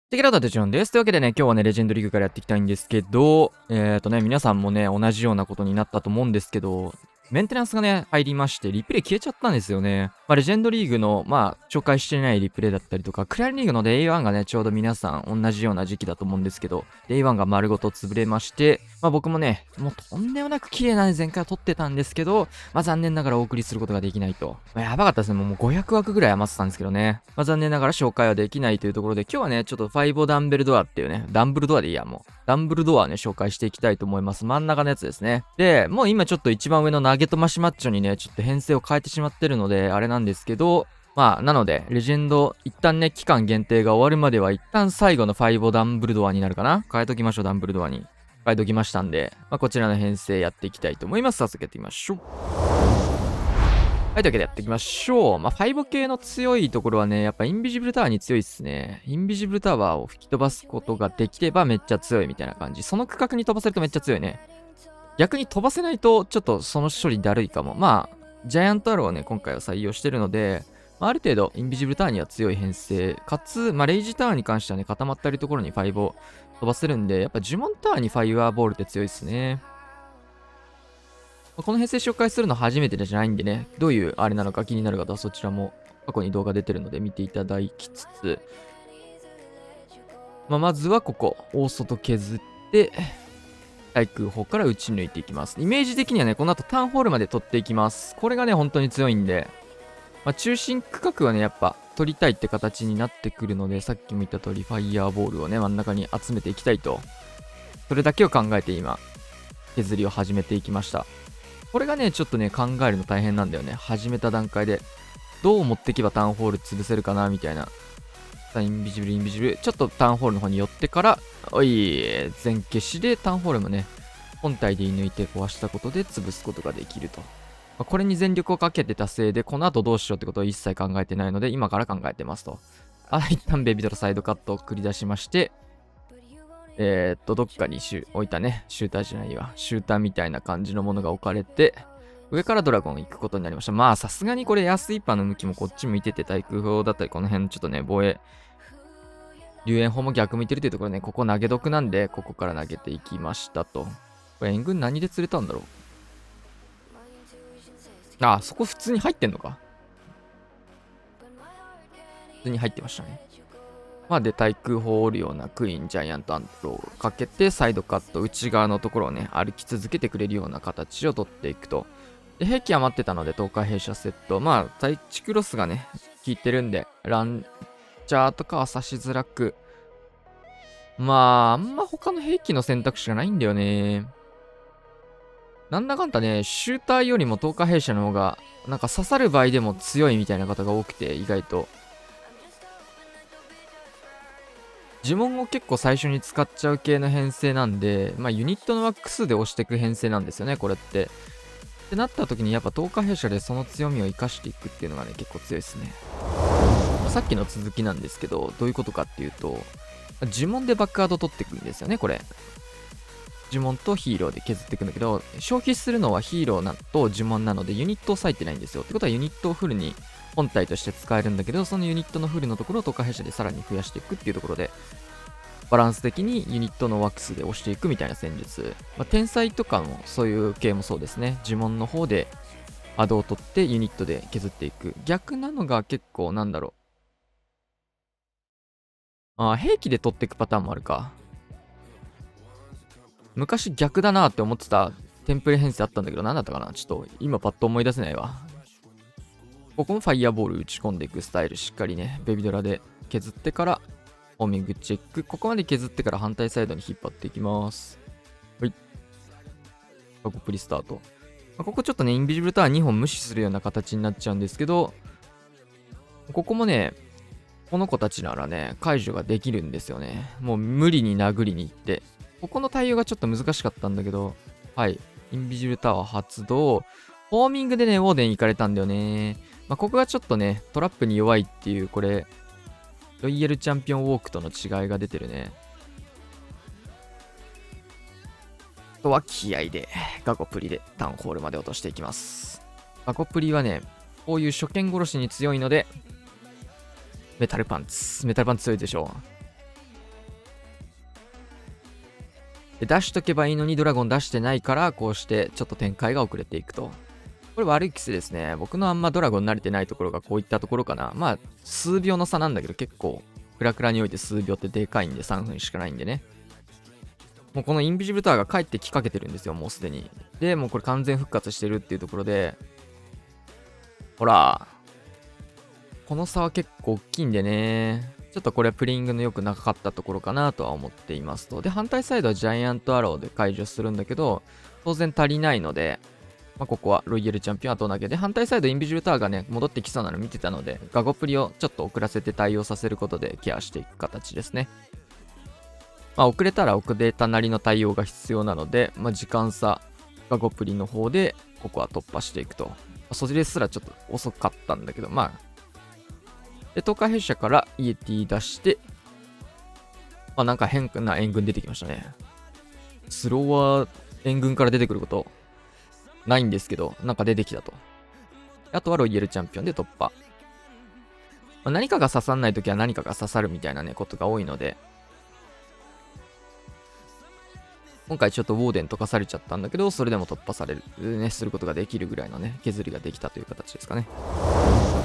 テキラダテチョンです。というわけでね、今日はね、レジェンドリーグからやっていきたいんですけど、皆さんもね、同じようなことになったと思うんですけど、メンテナンスがね、入りまして、リプレイ消えちゃったんですよね。レジェンドリーグの、紹介してないリプレイだったりとか、クライリーグの Day1 がね、ちょうど皆さん同じような時期だと思うんですけど、Day1 が丸ごと潰れまして、僕もね、もうとんでもなく綺麗なね、前回は撮ってたんですけど、残念ながらお送りすることができないと。やばかったですね。もう500枠ぐらい余ってたんですけどね。残念ながら紹介はできないというところで、今日はね、ちょっとファイボダンベルドアっていうね、ダンブルドアでいいや、もう。ダンブルドアをね、紹介していきたいと思います。真ん中のやつですね。で、もう今ちょっと一番上のナゲットマシマッチョにね、ちょっと編成を変えてしまってるので、あれなんですけど、なので、レジェンド、一旦ね、期間限定が終わるまでは、一旦最後のファイボダンブルドアになるかな。変えときましょう、ダンブルドアに。変えときましたんで、こちらの編成やっていきたいと思います。早速やっていきましょう。はい、というわけでやっていきましょう。5系の強いところはね、やっぱインビジブルタワーに強いっすね。インビジブルタワーを吹き飛ばすことができればめっちゃ強いみたいな感じ。その区画に飛ばせるとめっちゃ強いね。逆に飛ばせないと、ちょっとその処理だるいかも。ジャイアントアローをね、今回は採用してるので、ある程度、インビジブルタワーには強い編成。かつ、レイジタワーに関してはね、固まってるところに5を飛ばせるんで、やっぱ呪文タワーにファイアーボールって強いっすね。この編成紹介するの初めてじゃないんでね、どういうあれなのか気になる方はそちらも過去に動画出てるので見ていただきつつ、まずはここ、大外削って、対空砲から打ち抜いていきます。イメージ的にはね、この後ターンホールまで取っていきます。これがね、本当に強いんで、中心区画はね、やっぱ取りたいって形になってくるので、さっきも言った通り、ファイヤーボールをね、真ん中に集めていきたいと。それだけを考えて今、削りを始めていきました。これがね、ちょっとね、考えるの大変なんだよね。始めた段階で。どう持っていけばターンホール潰せるかな、みたいな。インビジブル、インビジブル。ちょっとターンホールの方に寄ってから、全消しでターンホールもね、本体で射抜いて壊したことで潰すことができると。これに全力をかけてたせいで、この後どうしようってことを一切考えてないので、今から考えてますと。一旦ベビドラサイドカットを繰り出しまして、どっかに置いたね、シューターじゃないわ。シューターみたいな感じのものが置かれて、上からドラゴン行くことになりました。さすがにこれ安いパンの向きもこっち向いてて、対空砲だったり、この辺ちょっとね、防衛、龍炎砲も逆向いてるというところね、ここ投げ得なんで、ここから投げていきましたと。これ援軍何で釣れたんだろう。そこ普通に入ってんのか。普通に入ってましたね。で、対空砲を折るようなクイーン、ジャイアントアントローをかけて、サイドカット、内側のところをね、歩き続けてくれるような形を取っていくと。で、兵器余ってたので、東海兵舎セット。対地クロスがね、効いてるんで、ランチャーとかは刺しづらく。あんま他の兵器の選択肢がないんだよね。なんだかんだね、シューターよりも東海兵舎の方が、なんか刺さる場合でも強いみたいな方が多くて、意外と。呪文を結構最初に使っちゃう系の編成なんで、ユニットのワック数で押していく編成なんですよね、これって。ってなった時にやっぱ10日弊社でその強みを生かしていくっていうのがね、結構強いですね。さっきの続きなんですけど、どういうことかっていうと、呪文でバックアード取っていくんですよね、これ。呪文とヒーローで削っていくんだけど、消費するのはヒーローと呪文なのでユニットを割いてないんですよ。ってことはユニットをフルに本体として使えるんだけど、そのユニットのフルのところを10日弊社でさらに増やしていくっていうところで、バランス的にユニットのワックスで押していくみたいな戦術。天才とかもそういう系もそうですね。呪文の方でアドを取ってユニットで削っていく。逆なのが結構なんだろう。兵器で取っていくパターンもあるか。昔逆だなって思ってたテンプレ編成あったんだけど、何だったかなちょっと今パッと思い出せないわ。ここもファイヤーボール打ち込んでいくスタイルしっかりね、ベビドラで削ってからホーミングチェック。ここまで削ってから反対サイドに引っ張っていきます。はい。ここプリスタート。ここちょっとね、インビジブルタワー2本無視するような形になっちゃうんですけど、ここもね、この子たちならね、解除ができるんですよね。もう無理に殴りに行って。ここの対応がちょっと難しかったんだけど、はい。インビジブルタワー発動。ホーミングでね、ウォーデン行かれたんだよね。ここがちょっとね、トラップに弱いっていう、これ、ロイヤルチャンピオンウォークとの違いが出てるね。あとは気合で、ガゴプリでタウンホールまで落としていきます。ガゴプリはね、こういう初見殺しに強いので、メタルパンツ強いでしょで出しとけばいいのにドラゴン出してないから、こうしてちょっと展開が遅れていくと。これ悪い癖ですね。僕のあんまドラゴン慣れてないところがこういったところかな。まあ、数秒の差なんだけど結構、クラクラにおいて数秒ってでかいんで3分しかないんでね。もうこのインビジブルタワーが帰ってきかけてるんですよ、もうすでに。で、もうこれ完全復活してるっていうところで、ほら、この差は結構大きいんでね。ちょっとこれはプレイングの良くなかったところかなとは思っていますと。で、反対サイドはジャイアントアローで解除するんだけど、当然足りないので、まあ、ここはロイヤルチャンピオン後投げで、反対サイドインビジブルタワーがね、戻ってきそうなの見てたので、ガゴプリをちょっと遅らせて対応させることでケアしていく形ですね。まあ、遅れたら遅れたなりの対応が必要なので、まあ、時間差、ガゴプリの方で、ここは突破していくと。それすらちょっと遅かったんだけど、まあ、で、東海弊社からイエティ出して、まあ、なんか変な援軍出てきましたね。スローは援軍から出てくることないんですけど、なんか出てきたと。あとはロイヤルチャンピオンで突破。まあ、何かが刺さんないときは何かが刺さるみたいなね、ことが多いので、今回ちょっとウォーデン溶かされちゃったんだけど、それでも突破される、ね、することができるぐらいのね、削りができたという形ですかね。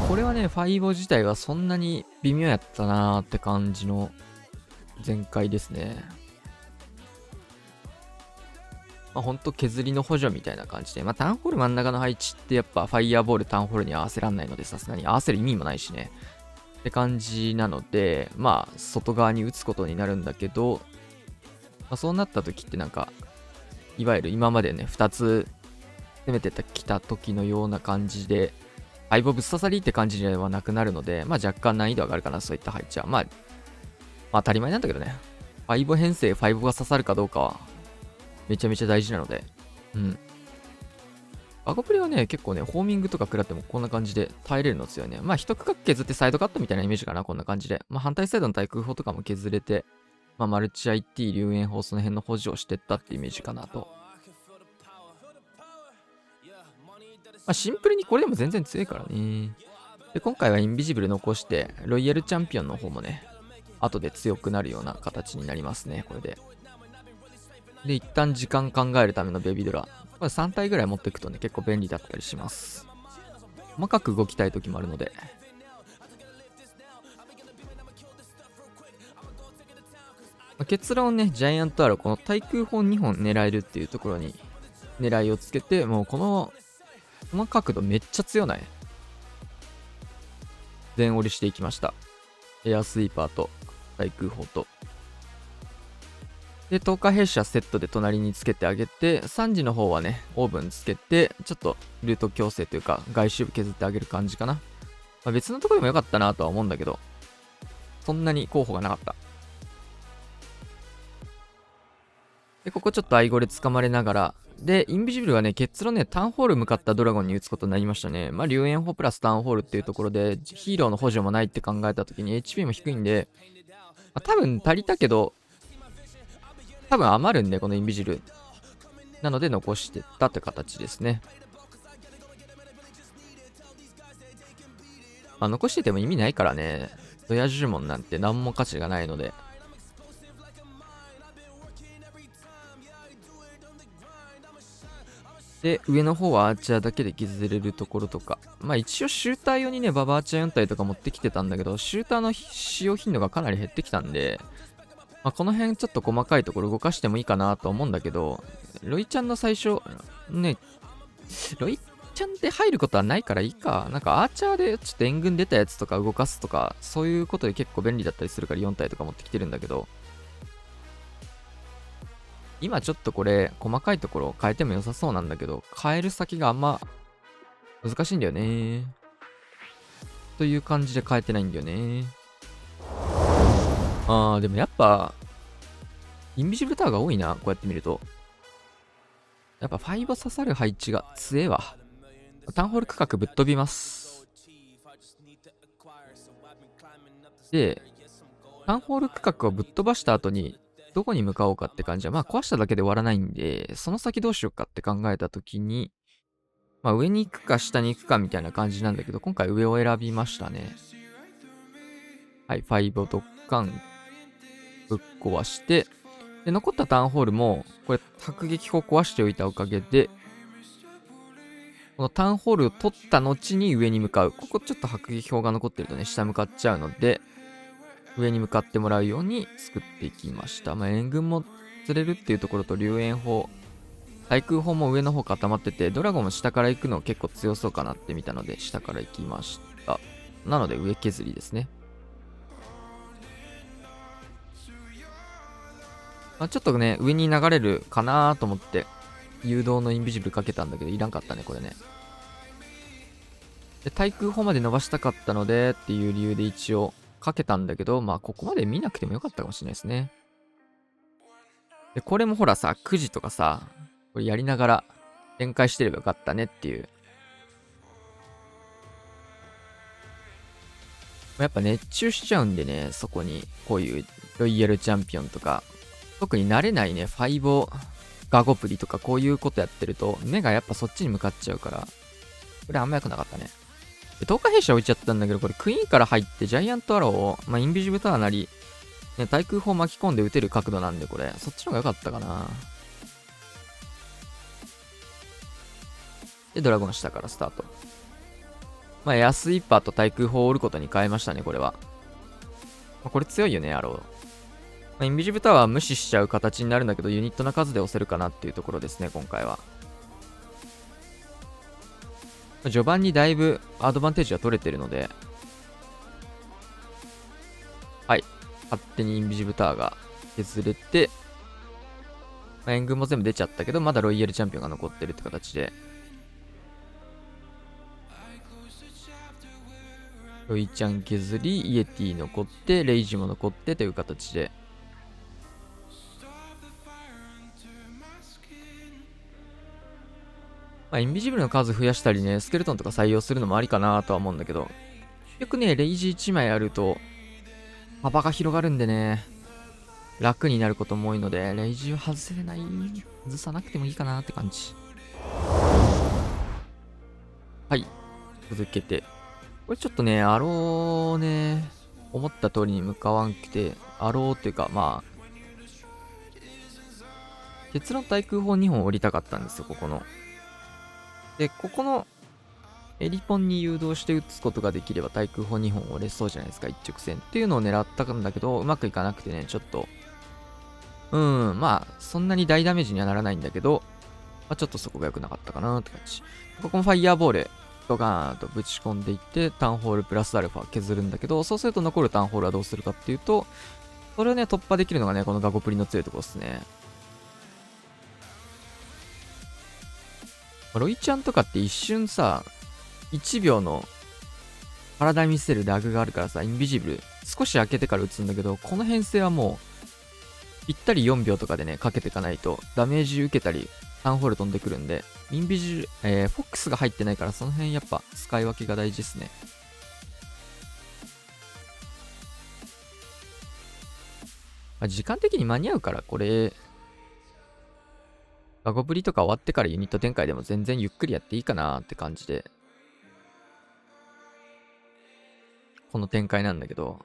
これはね、ファイボ自体はそんなに微妙やったなーって感じの全開ですね。まあ、ほんと削りの補助みたいな感じで、まあ、タウンホール真ん中の配置ってやっぱファイヤーボールタウンホールに合わせらんないので、さすがに合わせる意味もないしね。って感じなので、まあ、外側に打つことになるんだけど、まあ、そうなった時ってなんか、いわゆる今までね、2つ攻めてきた時のような感じで、相棒ぶっ刺さりって感じではなくなるので、まあ若干難易度上がるかな、そういった配置は。まあ当たり前なんだけどね。5編成5が刺さるかどうかは、めちゃめちゃ大事なので、うん。アゴプリはね、結構ね、ホーミングとか食らってもこんな感じで耐えれるの強いね。まあ一区画削ってサイドカットみたいなイメージかな、こんな感じで。まあ反対サイドの対空砲とかも削れて、まあマルチ IT、流煙砲その辺の補助をしてったってイメージかなと。まあ、シンプルにこれでも全然強いからね。で、今回はインビジブル残して、ロイヤルチャンピオンの方もね、後で強くなるような形になりますね、これで。で、一旦時間考えるためのベビードラ。これ3体ぐらい持っていくとね、結構便利だったりします。細かく動きたい時もあるので。結論ね、ジャイアントアロー、この対空砲2本狙えるっていうところに狙いをつけて、もうこの角度めっちゃ強ない。全折りしていきました。エアスイーパーと対空砲と。で、10日弊社セットで隣につけてあげて、3時の方はね、オーブンつけて、ちょっとルート矯正というか、外周部削ってあげる感じかな。まあ、別のところでもよかったなとは思うんだけど、そんなに候補がなかった。で、ここちょっとアイゴレ掴まれながら、で、インビジブルはね、結論ね、タウンホール向かったドラゴンに打つことになりましたね。まあ、龍炎砲プラスタウンホールっていうところで、ヒーローの補助もないって考えた時に HP も低いんで、まあ、多分足りたけど、多分余るんで、このインビジル。なので残してったって形ですね。まあ、残してても意味ないからね。ドヤ呪文なんて何も価値がないので。で、上の方はアーチャーだけで削れるところとか。まあ一応シューター用にね、ババアーチャー4体とか持ってきてたんだけど、シューターの使用頻度がかなり減ってきたんで、まあ、この辺ちょっと細かいところ動かしてもいいかなと思うんだけど、ロイちゃんの最初、ね、ロイちゃんで入ることはないからいいか。なんかアーチャーでちょっと援軍出たやつとか動かすとか、そういうことで結構便利だったりするから4体とか持ってきてるんだけど、今ちょっとこれ、細かいところを変えても良さそうなんだけど、変える先があんま難しいんだよね。という感じで変えてないんだよね。でもやっぱ、インビジブルタワーが多いな、こうやって見ると。やっぱ5刺さる配置が強えわ。タウンホール区画ぶっ飛びます。で、タウンホール区画をぶっ飛ばした後に、どこに向かおうかって感じは、まあ壊しただけで終わらないんで、その先どうしようかって考えたときに、まあ上に行くか下に行くかみたいな感じなんだけど、今回上を選びましたね。はい、5をドッカンぶっ壊して、で、残ったターンホールも、これ、迫撃砲壊しておいたおかげで、このターンホールを取った後に上に向かう。ここちょっと迫撃砲が残ってるとね、下向かっちゃうので、上に向かってもらうように作っていきました。まあ、援軍も釣れるっていうところと、龍炎砲、対空砲も上の方固まってて、ドラゴンも下から行くの結構強そうかなって見たので、下から行きました。なので、上削りですね。まあ、ちょっとね、上に流れるかなと思って、誘導のインビジブルかけたんだけど、いらんかったね、これね。で、対空砲まで伸ばしたかったので、っていう理由で一応かけたんだけど、まあ、ここまで見なくてもよかったかもしれないですね。で、これもほらさ、9時とかさ、これやりながら展開してればよかったねっていう。やっぱ熱中しちゃうんでね、そこに、こういうロイヤルチャンピオンとか、特に慣れないね、ファイボガゴプリとかこういうことやってると、目がやっぱそっちに向かっちゃうから、これあんま良くなかったね。で、10日兵士は置いちゃったんだけど、これクイーンから入ってジャイアントアローを、まあ、インビジブルタワーなり、ね、対空砲巻き込んで撃てる角度なんで、これ、そっちの方が良かったかな。で、ドラゴン下からスタート。まあ、エアスイーパーと対空砲を折ることに変えましたね、これは。まあ、これ強いよね、アロー。まあ、インビジブルタワーは無視しちゃう形になるんだけど、ユニットの数で押せるかなっていうところですね、今回は。序盤にだいぶアドバンテージは取れてるので、はい。勝手にインビジブルタワーが削れて、まあ、援軍も全部出ちゃったけど、まだロイヤルチャンピオンが残ってるって形で、ロイちゃん削り、イエティ残って、レイジも残ってという形で、まあ、インビジブルの数増やしたりね、スケルトンとか採用するのもありかなとは思うんだけど、結局ね、レイジ1枚あると、幅が広がるんでね、楽になることも多いので、レイジを外せない、外さなくてもいいかなって感じ。はい。続けて。これちょっとね、アローね、思った通りに向かわんくて、アローっていうか、まあ、結論対空砲2本降りたかったんですよ、ここの。で、ここのエリポンに誘導して撃つことができれば対空砲2本折れそうじゃないですか、一直線。っていうのを狙ったんだけど、うまくいかなくてね、ちょっと、まあ、そんなに大ダメージにはならないんだけど、まあ、ちょっとそこが良くなかったかなって感じ。ここもファイヤーボール、ドカーンとぶち込んでいって、ターンホールプラスアルファ削るんだけど、そうすると残るターンホールはどうするかっていうと、それをね、突破できるのがね、このガゴプリの強いところですね。ロイちゃんとかって一瞬さ、1秒の体見せるラグがあるからさ、インビジブル、少し開けてから撃つんだけど、この編成はもう、ぴったり4秒とかでね、かけていかないと、ダメージ受けたり、ターンホール飛んでくるんで、インビジブル、フォックスが入ってないから、その辺やっぱ使い分けが大事ですね。まあ、時間的に間に合うから、これ、ガゴプリとか終わってからユニット展開でも全然ゆっくりやっていいかなって感じで、この展開なんだけど、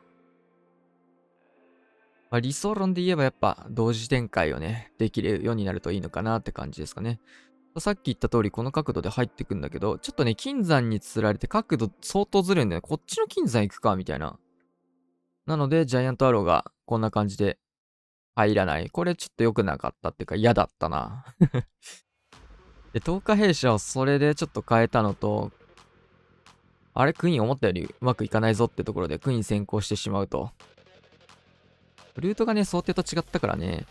まあ、理想論で言えばやっぱ同時展開をね、できるようになるといいのかなって感じですかね。さっき言った通りこの角度で入ってくんだけど、ちょっとね、金山に釣られて角度相当ずれるんだよね。こっちの金山行くかみたいな。なので、ジャイアントアローがこんな感じで入らない。これちょっと良くなかったっていうか嫌だったな。で、10日弊社をそれでちょっと変えたのと、あれ、クイーン思ったよりうまくいかないぞってところでクイーン先行してしまうと。ルートがね、想定と違ったからね、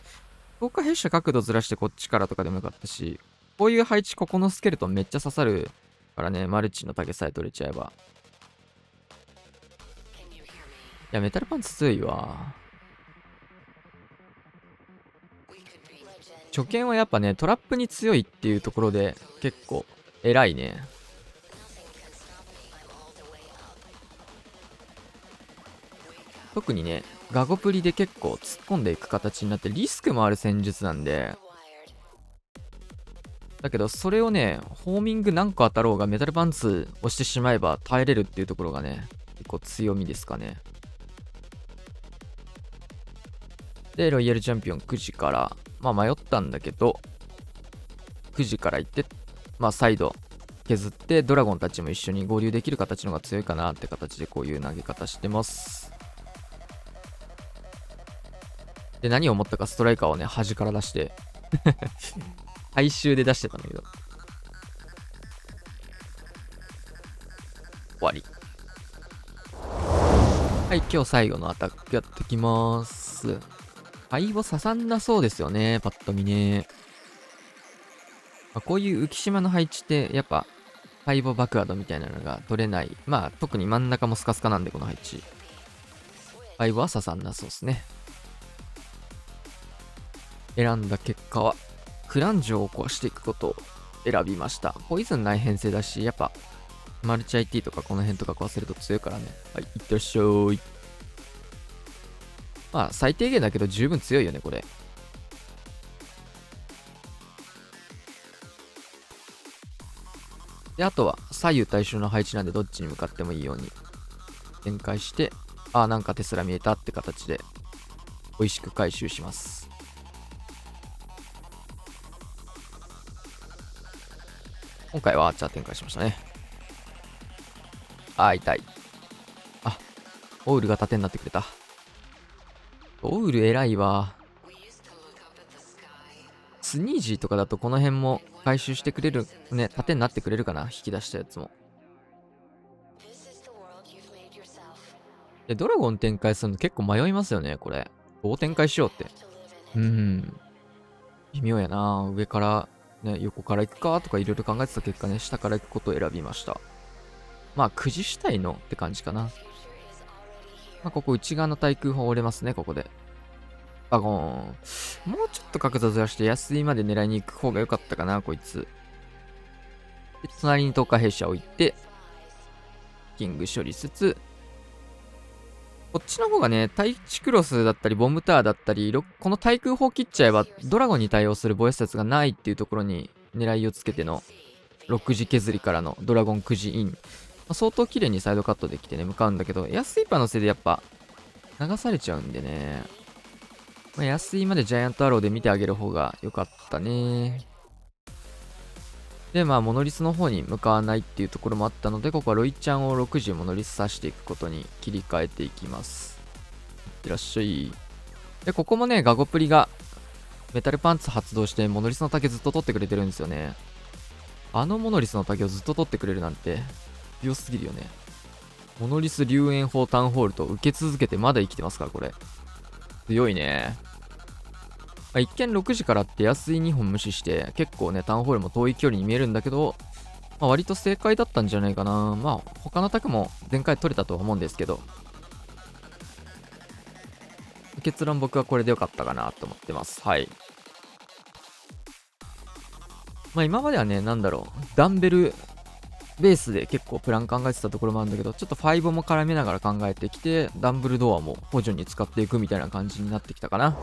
10日弊社角度ずらしてこっちからとかでもよかったし、こういう配置ここのスケルトンめっちゃ刺さるからね、マルチの竹さえ取れちゃえば。いや、メタルパンツ強いわ。初見はやっぱね、トラップに強いっていうところで結構偉いね。特にね、ガゴプリで結構突っ込んでいく形になってリスクもある戦術なんで、だけどそれをね、ホーミング何個当たろうがメタルパンツ押してしまえば耐えれるっていうところがね、結構強みですかね。で、ロイヤルチャンピオン9時から、まあ迷ったんだけど、9時から行って、まあ再度削って、ドラゴンたちも一緒に合流できる形の方が強いかなって形でこういう投げ方してます。で、何を思ったかストライカーをね、端から出して、回収で出してたんだけど。終わり。はい、今日最後のアタックやってきます。敗を刺さんなそうですよね、パッと見ね。まあ、こういう浮島の配置って、やっぱ、敗をバックワードみたいなのが取れない。まあ、特に真ん中もスカスカなんで、この配置。敗は刺さんなそうですね。選んだ結果は、クランジョを壊していくことを選びました。ポイズンない編成だし、やっぱ、マルチ IT とかこの辺とか壊せると強いからね。はい、いってらっしゃい。まあ、最低限だけど十分強いよね、これ。で、あとは左右対称の配置なんでどっちに向かってもいいように展開して、なんかテスラ見えたって形で美味しく回収します。今回はアーチャー展開しましたね。痛い。オウルが盾になってくれた。オウル偉いわ。スニージーとかだとこの辺も回収してくれる、ね、盾になってくれるかな、引き出したやつも。で、ドラゴン展開するの結構迷いますよね、これ。どう展開しようって。微妙やな。上から、ね、横から行くかとかいろいろ考えてた結果ね、下から行くことを選びました。まあ、9時主体のって感じかな。まあ、ここ内側の対空砲折れますね、ここで。バゴーン。もうちょっと角度ずらして安いまで狙いに行く方が良かったかな、こいつ。で、隣に投下兵者置いて、キング処理しつつ、こっちの方がね、対地クロスだったり、ボムタワーだったり、この対空砲切っちゃえば、ドラゴンに対応する防衛施設がないっていうところに狙いをつけての、6時削りからのドラゴン9時イン。相当綺麗にサイドカットできてね、向かうんだけど、エアスイーパーのせいでやっぱ、流されちゃうんでね。安いまでジャイアントアローで見てあげる方が良かったね。で、まあ、モノリスの方に向かわないっていうところもあったので、ここはロイちゃんを6時モノリス刺していくことに切り替えていきます。いってらっしゃい。で、ここもね、ガゴプリがメタルパンツ発動してモノリスの竹ずっと取ってくれてるんですよね。モノリスの竹をずっと取ってくれるなんて強すぎるよね。モノリス龍炎砲タウンホールと受け続けてまだ生きてますから、これ。強いね。一見6時からって安い2本無視して結構ねタウンホールも遠い距離に見えるんだけど、割と正解だったんじゃないかな。他の卓も前回取れたとは思うんですけど、結論僕はこれで良かったかなと思ってます。はい。今まではね、ダンベルベースで結構プラン考えてたところもあるんだけど、ちょっと5も絡めながら考えてきて、ダンブルドアも補助に使っていくみたいな感じになってきたかな。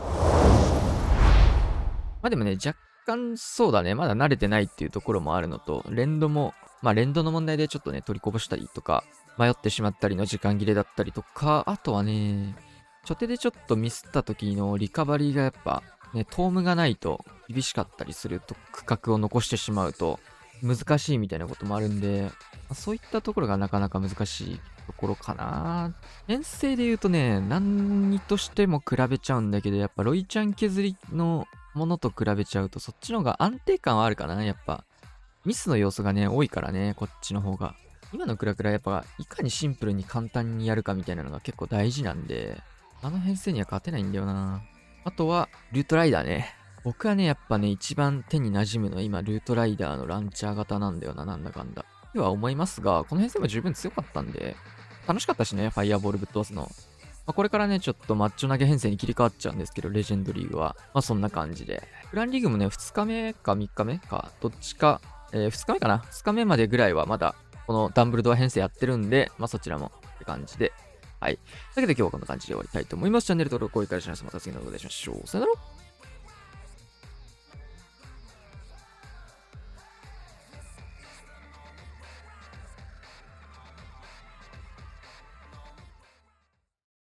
でもね、若干そうだね、まだ慣れてないっていうところもあるのと、連動も、連動の問題でちょっとね、取りこぼしたりとか、迷ってしまったりの時間切れだったりとか、あとはね、初手でちょっとミスった時のリカバリーがやっぱ、ね、トームがないと厳しかったりすると、区画を残してしまうと難しいみたいなこともあるんで、そういったところがなかなか難しいところかな。編成で言うとね、何にとしても比べちゃうんだけど、やっぱロイちゃん削りのものと比べちゃうとそっちの方が安定感はあるかな。やっぱミスの要素がね多いからね、こっちの方が。今のクラクラやっぱいかにシンプルに簡単にやるかみたいなのが結構大事なんで、編成には勝てないんだよな。あとはルートライダーね。僕はねやっぱね一番手に馴染むのは今ルートライダーのランチャー型なんだよな、なんだかんだでは思いますが、この編成も十分強かったんで楽しかったしね、ファイアボールぶっ飛ばすの。これからね、ちょっとマッチョ投げ編成に切り替わっちゃうんですけど、レジェンドリーグは。そんな感じで。グランリーグもね、2日目か3日目か、どっちか、2日目かな ?2 日目までぐらいはまだ、このダンブルドア編成やってるんで、そちらもって感じで。はい。というわけで今日はこんな感じで終わりたいと思います。チャンネル登録、高評価、お願いします。また次の動画でお会いしましょう。さよなら。